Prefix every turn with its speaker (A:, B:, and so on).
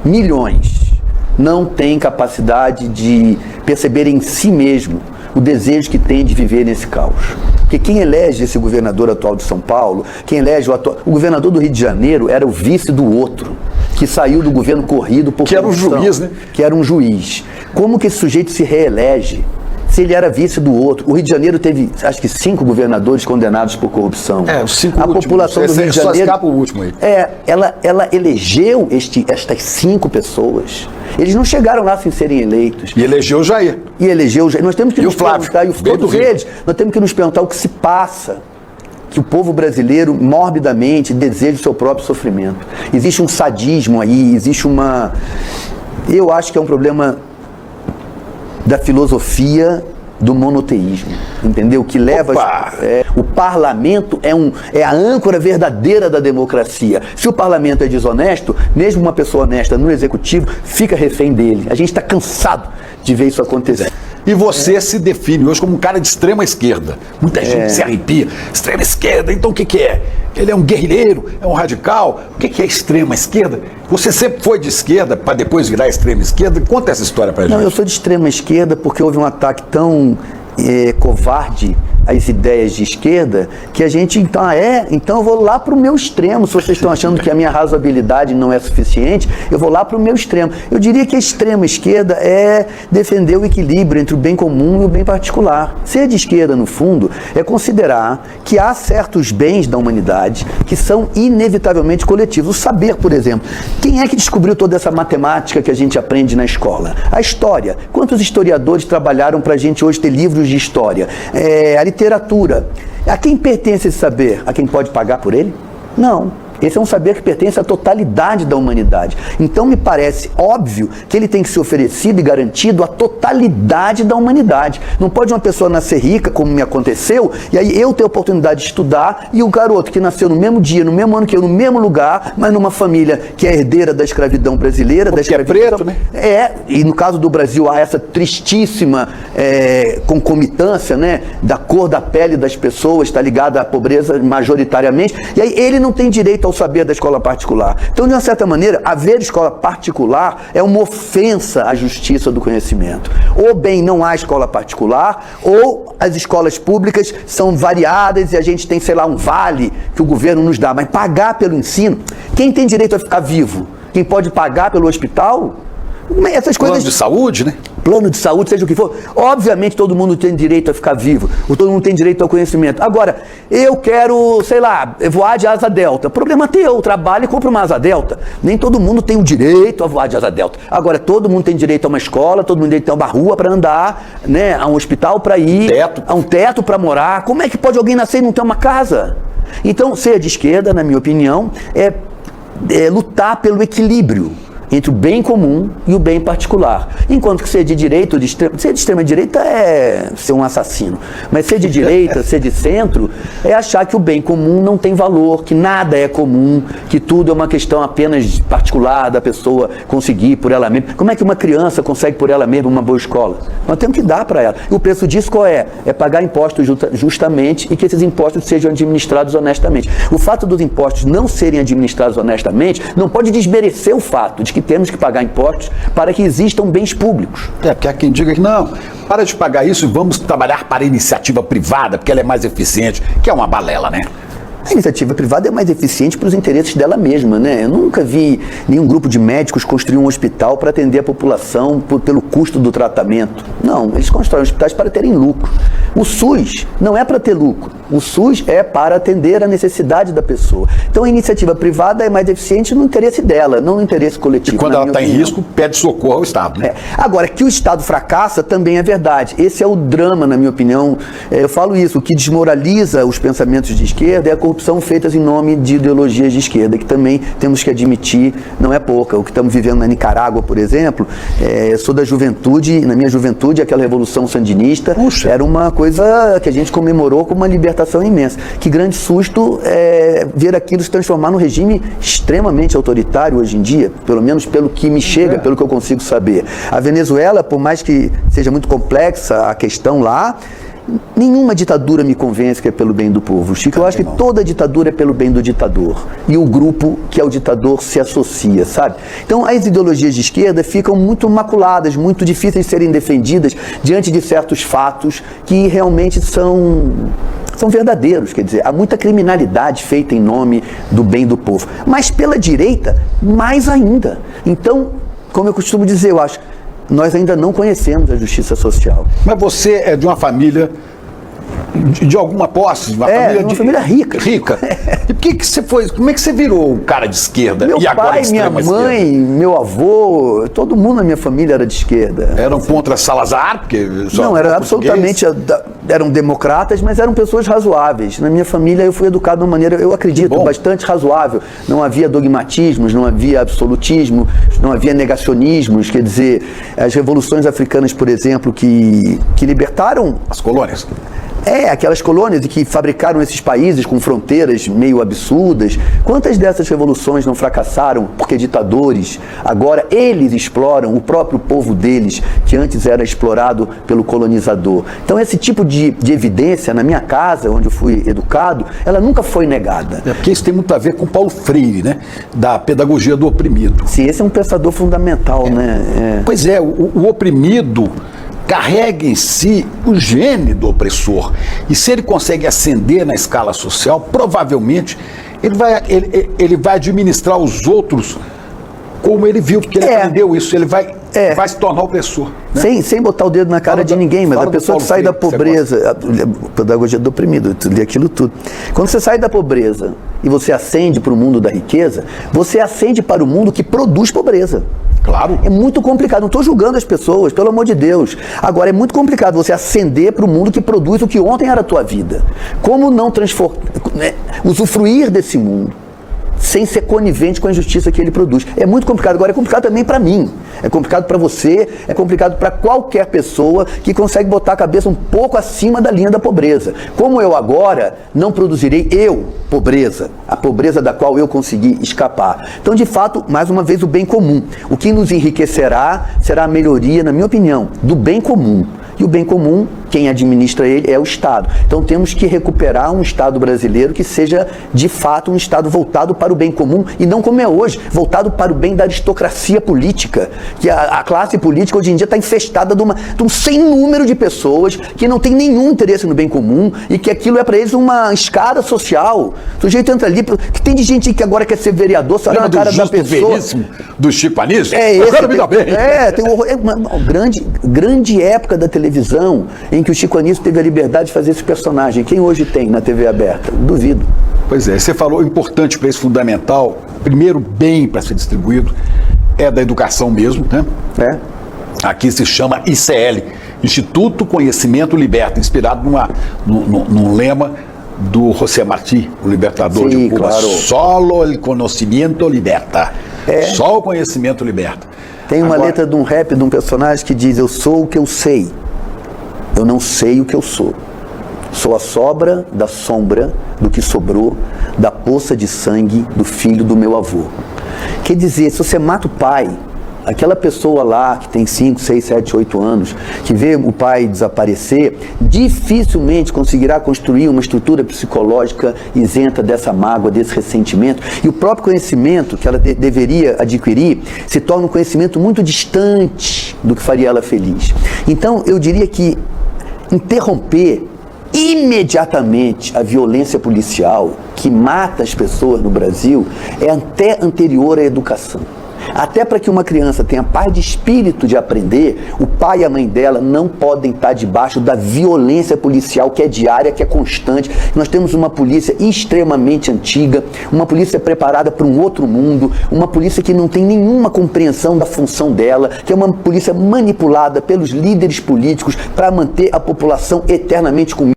A: milhões, não têm capacidade de perceber em si mesmo o desejo que tem de viver nesse caos. Porque quem elege esse governador atual de São Paulo, quem elege o governador do Rio de Janeiro era o vice do outro, que saiu do governo corrido por corrupção.
B: Que era um juiz, né?
A: Que era um juiz. Como que esse sujeito se reelege se ele era vice do outro? O Rio de Janeiro teve, acho que 5 governadores condenados por corrupção.
B: Os 5
A: A população do Rio de Janeiro...
B: Só escapa o último aí.
A: Ela elegeu estas 5 pessoas. Eles não chegaram lá sem serem eleitos.
B: E elegeu o Jair.
A: Nós temos que
B: e
A: nos
B: o Flávio,
A: perguntar, todos eles, nós temos que nos perguntar o que se passa, que o povo brasileiro morbidamente deseja o seu próprio sofrimento. Existe um sadismo aí, existe uma... Eu acho que é um problema da filosofia do monoteísmo, entendeu? Que leva... o parlamento é a âncora verdadeira da democracia. Se o parlamento é desonesto, mesmo uma pessoa honesta no executivo fica refém dele. A gente está cansado de ver isso acontecer.
B: E você se define hoje como um cara de extrema esquerda. Muita gente se arrepia. Extrema esquerda, então o que é? Ele é um guerrilheiro? É um radical? O que é extrema esquerda? Você sempre foi de esquerda para depois virar extrema esquerda? Conta essa história pra gente.
A: Não, eu sou de extrema esquerda porque houve um ataque tão covarde às ideias de esquerda que a gente, então eu vou lá para o meu extremo. Se vocês estão achando que a minha razoabilidade não é suficiente, eu vou lá para o meu extremo. Eu diria que a extrema esquerda é defender o equilíbrio entre o bem comum e o bem particular. Ser de esquerda, no fundo, é considerar que há certos bens da humanidade que são inevitavelmente coletivos. O saber, por exemplo. Quem é que descobriu toda essa matemática que a gente aprende na escola? A história. Quantos historiadores trabalharam para a gente hoje ter livros de história? A literatura. A quem pertence esse saber? A quem pode pagar por ele? Não. Esse é um saber que pertence à totalidade da humanidade. Então me parece óbvio que ele tem que ser oferecido e garantido à totalidade da humanidade. Não pode uma pessoa nascer rica, como me aconteceu, e aí eu ter a oportunidade de estudar, e o garoto que nasceu no mesmo dia, no mesmo ano que eu, no mesmo lugar, mas numa família que é herdeira da escravidão brasileira.
B: Porque é preto, né?
A: E no caso do Brasil há essa tristíssima concomitância, né, da cor da pele das pessoas, está ligada à pobreza majoritariamente, e aí ele não tem direito ao saber da escola particular. Então, de uma certa maneira, haver escola particular é uma ofensa à justiça do conhecimento. Ou bem não há escola particular, ou as escolas públicas são variadas e a gente tem, sei lá, um vale que o governo nos dá. Mas pagar pelo ensino, quem tem direito a ficar vivo? Quem pode pagar pelo hospital? Essas coisas...
B: Plano de saúde, né?
A: Plano de saúde, seja o que for. Obviamente todo mundo tem direito a ficar vivo. Todo mundo tem direito ao conhecimento. Agora, eu quero, sei lá, voar de asa delta. Problema teu, trabalho e compra uma asa delta. Nem todo mundo tem o direito a voar de asa delta. Agora, todo mundo tem direito a uma escola, todo mundo tem direito a uma rua para andar, né? A um hospital para ir, a um teto para morar. Como é que pode alguém nascer e não ter uma casa? Então, ser de esquerda, na minha opinião, é lutar pelo equilíbrio entre o bem comum e o bem particular. Enquanto que ser de direita ou ser de extrema direita é ser um assassino. Mas ser de direita, ser de centro, é achar que o bem comum não tem valor, que nada é comum, que tudo é uma questão apenas particular da pessoa conseguir por ela mesma. Como é que uma criança consegue por ela mesma uma boa escola? Nós temos que dar para ela. E o preço disso qual é? É pagar impostos justamente e que esses impostos sejam administrados honestamente. O fato dos impostos não serem administrados honestamente não pode desmerecer o fato de que temos que pagar impostos para que existam bens públicos.
B: Porque há quem diga que não, para de pagar isso e vamos trabalhar para a iniciativa privada, porque ela é mais eficiente, que é uma balela, né?
A: A iniciativa privada é mais eficiente para os interesses dela mesma, né? Eu nunca vi nenhum grupo de médicos construir um hospital para atender a população pelo custo do tratamento. Não, eles constroem hospitais para terem lucro. O SUS não é para ter lucro. O SUS é para atender a necessidade da pessoa. Então a iniciativa privada é mais eficiente no interesse dela, não no interesse coletivo.
B: E quando ela está em risco, pede socorro ao Estado, né?
A: Agora, que o Estado fracassa também é verdade. Esse é o drama, na minha opinião. Eu falo isso, o que desmoraliza os pensamentos de esquerda é a corrupção feitas em nome de ideologias de esquerda, que também temos que admitir, não é pouca. O que estamos vivendo na Nicarágua, por exemplo, eu sou da juventude, na minha juventude, aquela revolução sandinista era uma coisa que a gente comemorou com uma libertação imensa. Que grande susto ver aquilo se transformar num regime extremamente autoritário hoje em dia, pelo menos pelo que me chega, pelo que eu consigo saber. A Venezuela, por mais que seja muito complexa a questão lá, nenhuma ditadura me convence que é pelo bem do povo, Chico. Eu acho que toda ditadura é pelo bem do ditador. E o grupo que é o ditador se associa, sabe? Então, as ideologias de esquerda ficam muito maculadas, muito difíceis de serem defendidas diante de certos fatos que realmente são verdadeiros. Quer dizer, há muita criminalidade feita em nome do bem do povo. Mas pela direita, mais ainda. Então, como eu costumo dizer, eu acho, nós ainda não conhecemos a justiça social.
B: Mas você é de uma família de alguma posse, de uma
A: família rica.
B: Rica. E por que você foi? Como é que você virou um cara de esquerda?
A: Meu
B: e agora
A: pai, minha mãe, meu avô, todo mundo na minha família era de esquerda.
B: Eram contra Salazar? Porque
A: não, era absolutamente, eram democratas, mas eram pessoas razoáveis. Na minha família eu fui educado de uma maneira, eu acredito, bastante razoável. Não havia dogmatismos, não havia absolutismo, não havia negacionismos. Quer dizer, as revoluções africanas, por exemplo, que libertaram
B: as colônias.
A: Aquelas colônias que fabricaram esses países com fronteiras meio absurdas. Quantas dessas revoluções não fracassaram porque ditadores, agora eles exploram o próprio povo deles, que antes era explorado pelo colonizador. Então esse tipo de evidência, na minha casa, onde eu fui educado, ela nunca foi negada.
B: Porque isso tem muito a ver com Paulo Freire, né? Da pedagogia do oprimido.
A: Sim, esse é um pensador fundamental, né?
B: Pois é, o oprimido carrega em si o gene do opressor. E se ele consegue ascender na escala social, provavelmente ele vai administrar os outros como ele viu, porque ele aprendeu isso. Ele vai se tornar opressor. Né?
A: Sem botar o dedo na cara de ninguém, mas a pessoa que sai da pobreza, a pedagogia do oprimido, eu li aquilo tudo. Quando você sai da pobreza e você ascende para o mundo da riqueza, você ascende para o mundo que produz pobreza.
B: Claro.
A: É muito complicado, não estou julgando as pessoas, pelo amor de Deus. Agora, é muito complicado você ascender para o mundo que produz o que ontem era a tua vida. Como não usufruir desse mundo sem ser conivente com a injustiça que ele produz? É muito complicado. Agora, é complicado também para mim. É complicado para você, é complicado para qualquer pessoa que consegue botar a cabeça um pouco acima da linha da pobreza. Como eu agora não produzirei pobreza, a pobreza da qual eu consegui escapar. Então, de fato, mais uma vez, o bem comum. O que nos enriquecerá será a melhoria, na minha opinião, do bem comum. E o bem comum, quem administra ele é o Estado. Então temos que recuperar um Estado brasileiro que seja, de fato, um Estado voltado para o bem comum e não como é hoje, voltado para o bem da aristocracia política. Que a classe política hoje em dia está infestada de um sem número de pessoas que não tem nenhum interesse no bem comum e que aquilo é para eles uma escada social. O sujeito entra ali, que tem de gente que agora quer ser vereador, só na cara da pessoa.
B: Do Chico Anísio?
A: Eu quero me dar bem. Tem uma grande época da televisão em que o Chico Anísio teve a liberdade de fazer esse personagem. Quem hoje tem na TV aberta? Duvido.
B: Pois é, você falou importante para esse fundamental, primeiro bem para ser distribuído, é da educação mesmo, né? Aqui se chama ICL, Instituto Conhecimento Liberta, inspirado num lema do José Martí, o libertador de Cuba. Claro. Solo el conocimiento liberta. Só o conhecimento liberta.
A: Tem uma letra de um rap de um personagem que diz: eu sou o que eu sei, eu não sei o que eu sou. Sou a sobra da sombra do que sobrou da poça de sangue do filho do meu avô. Quer dizer, se você mata o pai, aquela pessoa lá que tem 5, 6, 7, 8 anos, que vê o pai desaparecer, dificilmente conseguirá construir uma estrutura psicológica isenta dessa mágoa, desse ressentimento. E o próprio conhecimento que ela deveria adquirir se torna um conhecimento muito distante do que faria ela feliz. Então, eu diria que interromper imediatamente a violência policial que mata as pessoas no Brasil é até anterior à educação. Até para que uma criança tenha paz de espírito de aprender, o pai e a mãe dela não podem estar debaixo da violência policial que é diária, que é constante. Nós temos uma polícia extremamente antiga, uma polícia preparada para um outro mundo, uma polícia que não tem nenhuma compreensão da função dela, que é uma polícia manipulada pelos líderes políticos para manter a população eternamente com